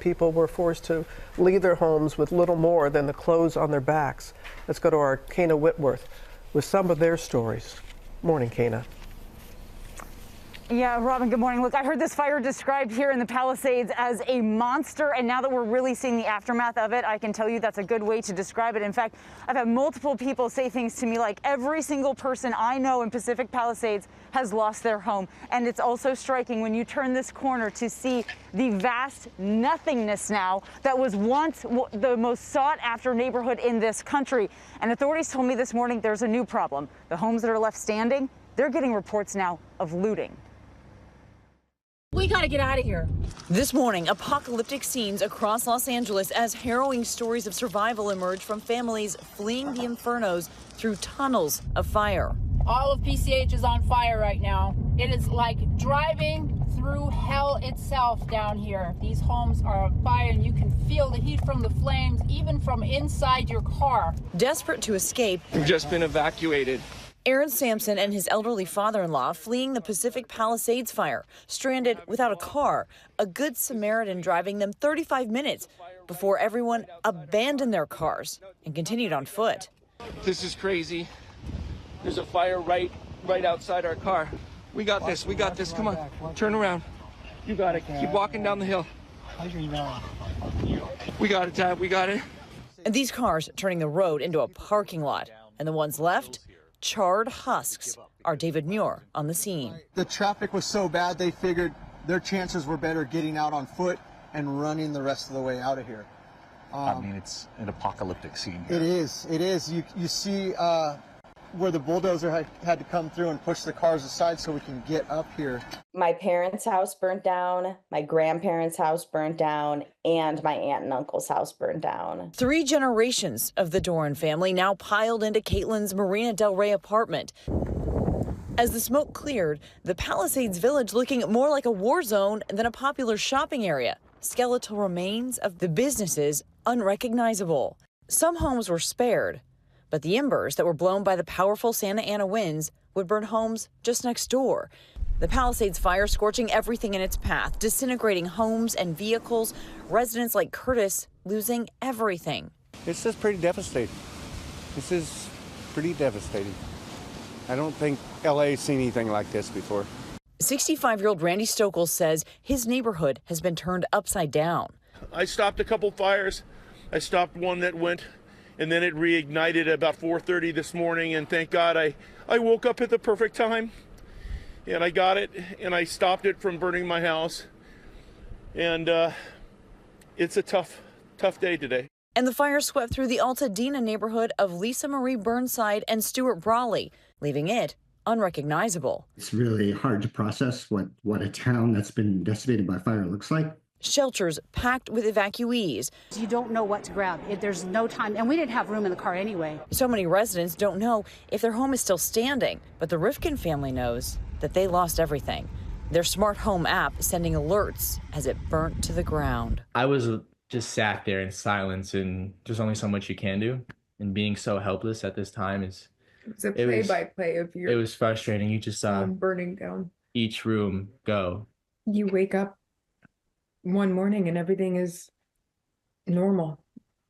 people were forced to leave their homes with little more than the clothes on their backs. Let's go to our Kana Whitworth with some of their stories. Morning, Kana. Yeah, Robin, good morning. Look, I heard this fire described here in the Palisades as a monster, and now that we're really seeing the aftermath of it, I can tell you that's a good way to describe it. In fact, I've had multiple people say things to me like every single person I know in Pacific Palisades has lost their home. And it's also striking when you turn this corner to see the vast nothingness now that was once the most sought after neighborhood in this country. And authorities told me this morning there's a new problem. The homes that are left standing, they're getting reports now of looting. We gotta get out of here. This morning, apocalyptic scenes across Los Angeles as harrowing stories of survival emerge from families fleeing the infernos through tunnels of fire. All of PCH is on fire right now. It is like driving through hell itself down here. These homes are on fire and you can feel the heat from the flames, even from inside your car. Desperate to escape, We've just been evacuated. Aaron Sampson and his elderly father-in-law fleeing the Pacific Palisades fire, stranded without a car, a good Samaritan driving them 35 minutes before everyone abandoned their cars and continued on foot. This is crazy. There's a fire right outside our car. We got this, come on, turn around. You got it, keep walking down the hill. We got it, Dad, we got it. And these cars turning the road into a parking lot, and the ones left, charred husks. Our David Muir on the scene. The traffic was so bad they figured their chances were better getting out on foot and running the rest of the way out of here. I mean, it's an apocalyptic scene here. It is. You see where the bulldozer had to come through and push the cars aside so we can get up here. My parents' house burnt down, my grandparents' house burnt down, and my aunt and uncle's house burnt down. 3 generations of the Doran family now piled into Caitlin's Marina Del Rey apartment. As the smoke cleared, the Palisades village looking more like a war zone than a popular shopping area. Skeletal remains of the businesses unrecognizable. Some homes were spared, but the embers that were blown by the powerful Santa Ana winds would burn homes just next door. The Palisades fire scorching everything in its path, disintegrating homes and vehicles, residents like Curtis losing everything. It's just pretty devastating. This is pretty devastating. I don't think LA's seen anything like this before. 65-year-old Randy Stokel says his neighborhood has been turned upside down. I stopped a couple fires. I stopped one that went, and then it reignited about 4:30 this morning, and thank God I woke up at the perfect time, and I got it, and I stopped it from burning my house, and it's a tough day today. And the fire swept through the Altadena neighborhood of Lisa Marie Burnside and Stuart Brawley, leaving it unrecognizable. It's really hard to process what a town that's been decimated by fire looks like. Shelters packed with evacuees. You don't know what to grab. There's no time, and we didn't have room in the car anyway. So many residents don't know if their home is still standing, but the Rifkin family knows that they lost everything. Their smart home app sending alerts as it burnt to the ground. I was just sat there in silence, and there's only so much you can do. And being so helpless at this time it's a play-by-play of your. It was frustrating. You just saw burning down each room go. You wake up one morning and everything is normal,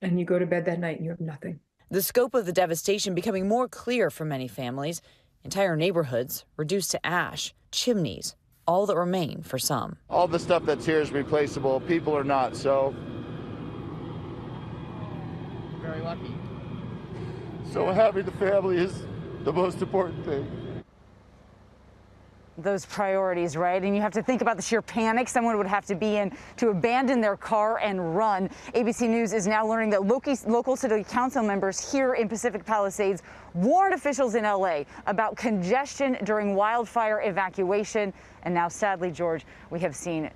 and you go to bed that night and you have nothing. The scope of the devastation becoming more clear for many families. Entire neighborhoods reduced to ash, chimneys, all that remain for some. All the stuff that's here is replaceable. People are not, so. Very lucky. So having the family is the most important thing. Those priorities, right? And you have to think about the sheer panic someone would have to be in to abandon their car and run. ABC News is now learning that local city council members here in Pacific Palisades warned officials in LA about congestion during wildfire evacuation. And now, sadly, George, we have seen